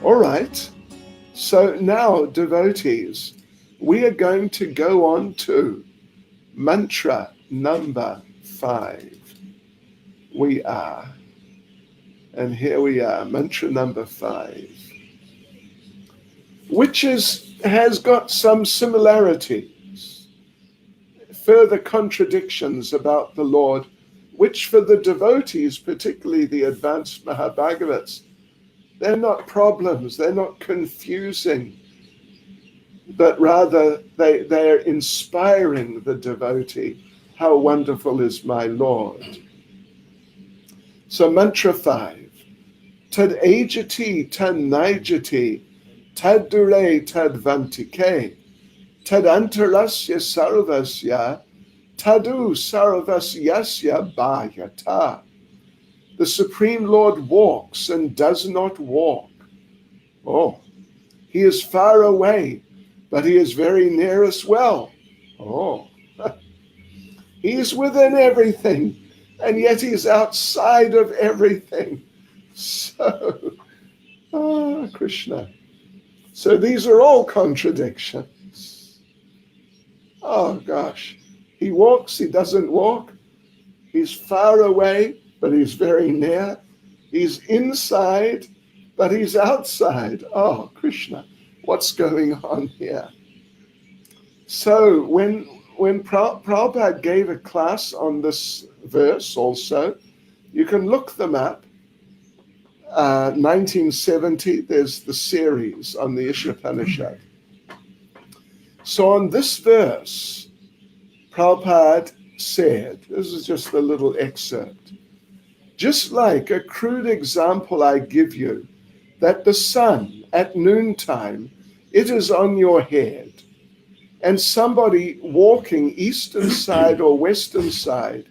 All right. So now, devotees, we are going to go on to mantra number 5. And here we are, mantra number 5, which has got some similarities, further contradictions about the Lord, which for the devotees, particularly the advanced Mahabhagavats, they're not problems, they're not confusing, but rather they're inspiring the devotee. How wonderful is my Lord. So mantra 5. Tad ajati tad naijati, tad dure tad vantike, tad antarasya sarvasya, tadu sarvasyasya bhayata. The Supreme Lord walks and does not walk. Oh, he is far away, but he is very near as well. Oh, he is within everything, and yet he's outside of everything. So, Krishna. So these are all contradictions. Oh, gosh. He walks, he doesn't walk. He's far away, but he's very near. He's inside, but he's outside. Oh, Krishna, what's going on here? So when Prabhupada gave a class on this verse also, you can look them up. 1970, there's the series on the Isopanisad. So on this verse, Prabhupada said, this is just a little excerpt, just like a crude example I give you, that the sun at noontime, it is on your head, and somebody walking eastern side or western side,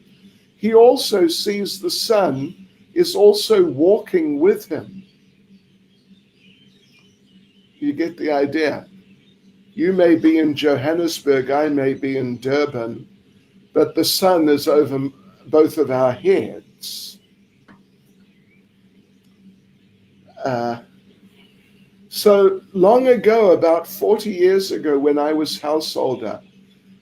he also sees the sun is also walking with him. You get the idea? You may be in Johannesburg, I may be in Durban, but the sun is over both of our heads. So long ago, about 40 years ago, when I was householder,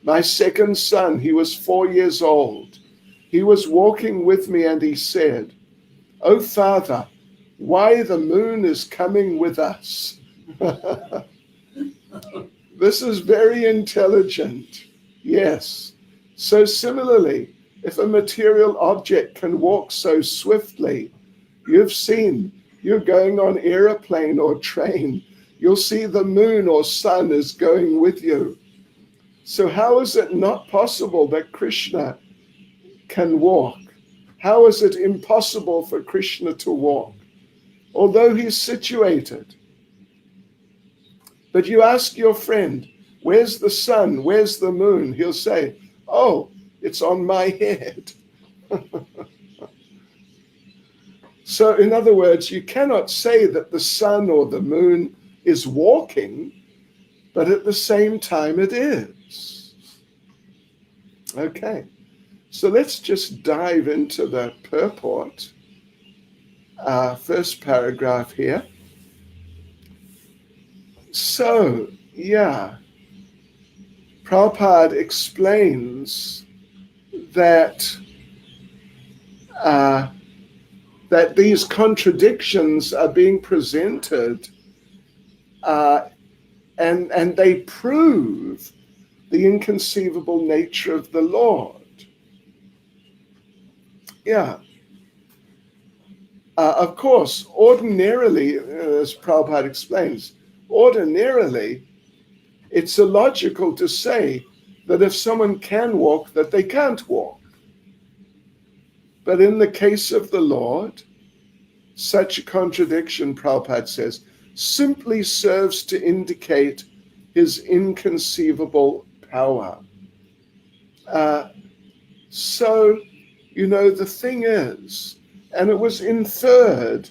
my second son, he was 4 years old. He was walking with me and he said, "Oh, Father, why the moon is coming with us." This is very intelligent. Yes. So similarly, if a material object can walk so swiftly, you've seen, you're going on airplane or train, you'll see the moon or sun is going with you. So how is it not possible that Krishna can walk? How is it impossible for Krishna to walk, although he's situated? But you ask your friend, where's the sun? Where's the moon? He'll say, oh, it's on my head. So in other words, you cannot say that the sun or the moon is walking, but at the same time it is. Okay, so let's just dive into the purport. First paragraph here. So, Prabhupada explains that that these contradictions are being presented and they prove the inconceivable nature of the Lord. Of course, ordinarily, as Prabhupada explains, ordinarily, it's illogical to say that if someone can walk, that they can't walk. But in the case of the Lord, such a contradiction, Prabhupada says, simply serves to indicate his inconceivable power. So, the thing is, and it was inferred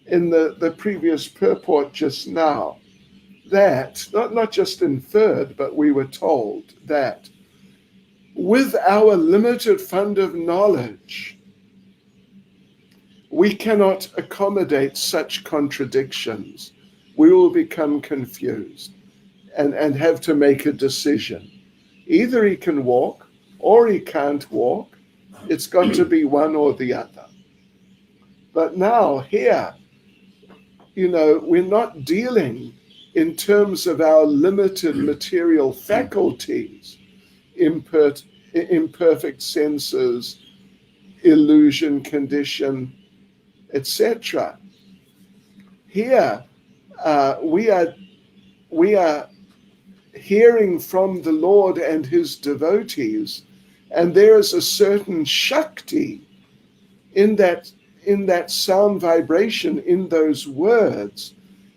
in the previous purport just now, that, not just inferred, but we were told that with our limited fund of knowledge, we cannot accommodate such contradictions. we will become confused and have to make a decision. Either he can walk or he can't walk. It's got to be one or the other. But now here, we're not dealing in terms of our limited material faculties, imperfect senses, illusion, condition, etc. Here, we are hearing from the Lord and his devotees, and there is a certain Shakti in that sound vibration, in those words.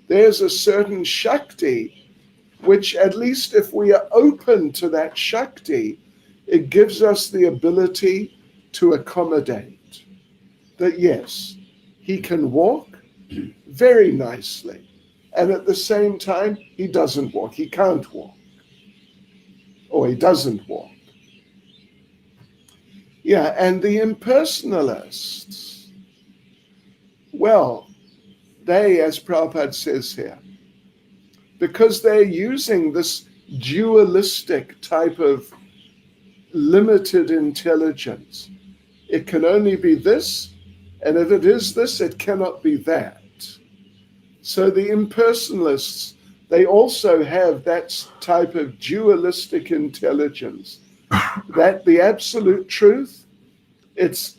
There's a certain Shakti, which, at least if we are open to that Shakti, it gives us the ability to accommodate. That yes, he can walk very nicely, and at the same time, he doesn't walk, he can't walk, or he doesn't walk. Yeah, and the impersonalists, well, they, as Prabhupada says here, because they're using this dualistic type of limited intelligence, it can only be this, and if it is this, it cannot be that. So the impersonalists, they also have that type of dualistic intelligence, that the absolute truth, it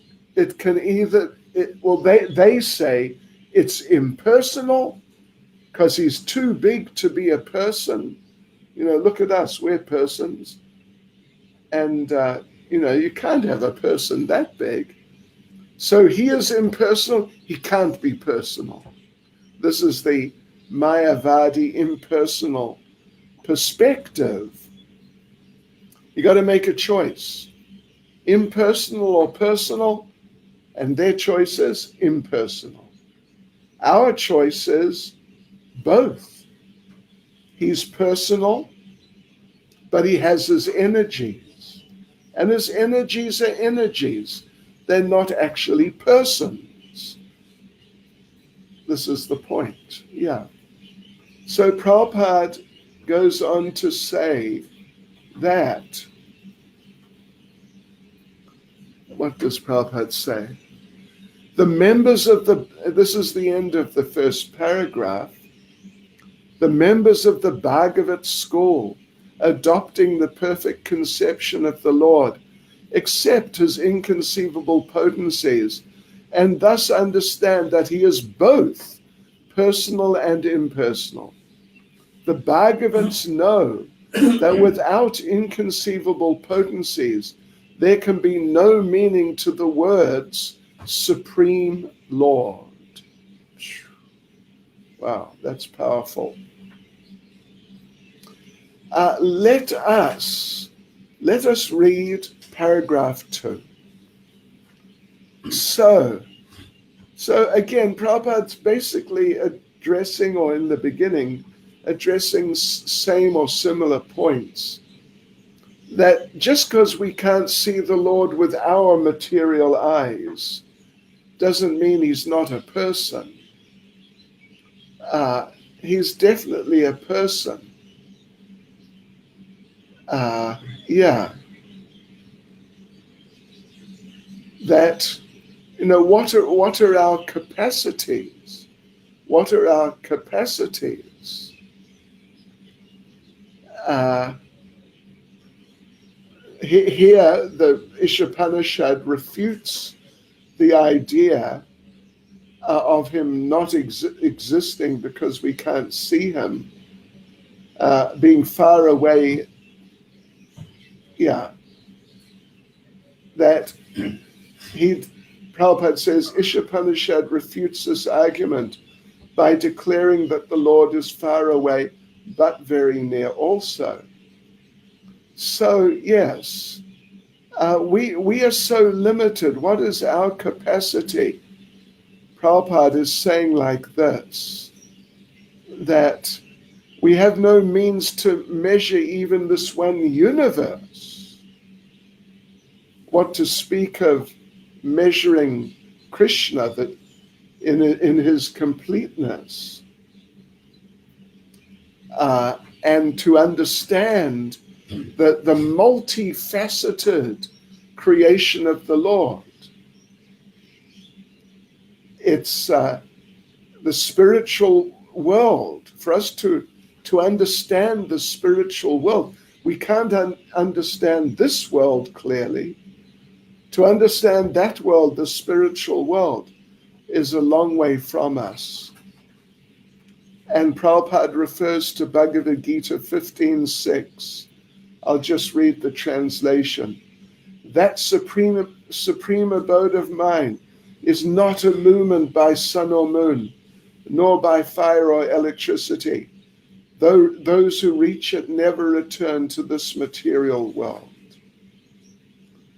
can either, they say it's impersonal because he's too big to be a person. Look at us, we're persons. And, you can't have a person that big. So he is impersonal, he can't be personal. This is the Mayavadi impersonal perspective. You got to make a choice, impersonal or personal, and their choice is impersonal. Our choice is both. He's personal, but he has his energies, and his energies are energies. They're not actually persons. This is the point, yeah. So Prabhupada goes on to say that, what does Prabhupada say? The members of this is the end of the first paragraph, the members of the Bhagavat school, adopting the perfect conception of the Lord, accept his inconceivable potencies, and thus understand that he is both personal and impersonal. The Bhagavats know that without inconceivable potencies, there can be no meaning to the words Supreme Lord. Wow, that's powerful. Let us read paragraph 2. So again, Prabhupada's basically addressing, or in the beginning, addressing same or similar points. That just because we can't see the Lord with our material eyes doesn't mean he's not a person. He's definitely a person. That, what are our capacities? What are our capacities? Here, the Isopanisad refutes the idea of him not existing because we can't see him, being far away. That Prabhupada says, Isopanisad refutes this argument by declaring that the Lord is far away, but very near also. So, yes, we are so limited. What is our capacity? Prabhupada is saying like this, that we have no means to measure even this one universe. What to speak of measuring Krishna that in his completeness. and to understand the multifaceted creation of the Lord. It's the spiritual world. For us to understand the spiritual world, we can't understand this world clearly. To understand that world, the spiritual world, is a long way from us. And Prabhupada refers to Bhagavad Gita 15:6. I'll just read the translation. That supreme abode of mine is not illumined by sun or moon, nor by fire or electricity. Those who reach it never return to this material world.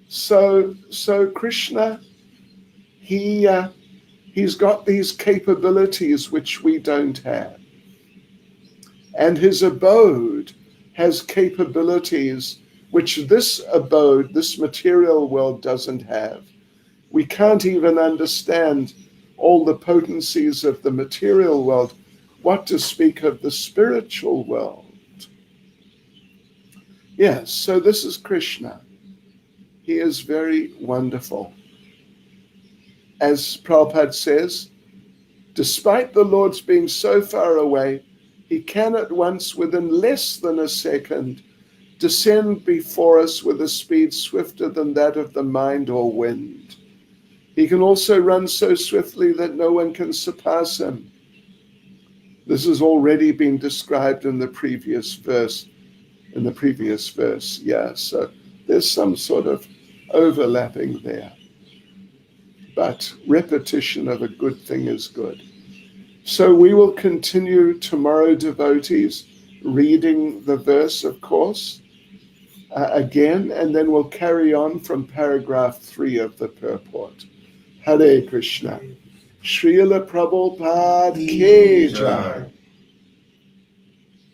So Krishna, he's got these capabilities which we don't have. And his abode has capabilities which this abode, this material world, doesn't have. We can't even understand all the potencies of the material world, what to speak of the spiritual world. Yes, so this is Krishna. He is very wonderful. As Prabhupada says, despite the Lord's being so far away, he can at once, within less than a second, descend before us with a speed swifter than that of the mind or wind. He can also run so swiftly that no one can surpass him. This has already been described in the previous verse. Yeah, so there's some sort of overlapping there. But repetition of a good thing is good. So we will continue tomorrow, devotees, reading the verse, of course, again, and then we'll carry on from paragraph 3 of the purport. Hare Krishna. Srila Prabhupada Ki Jai.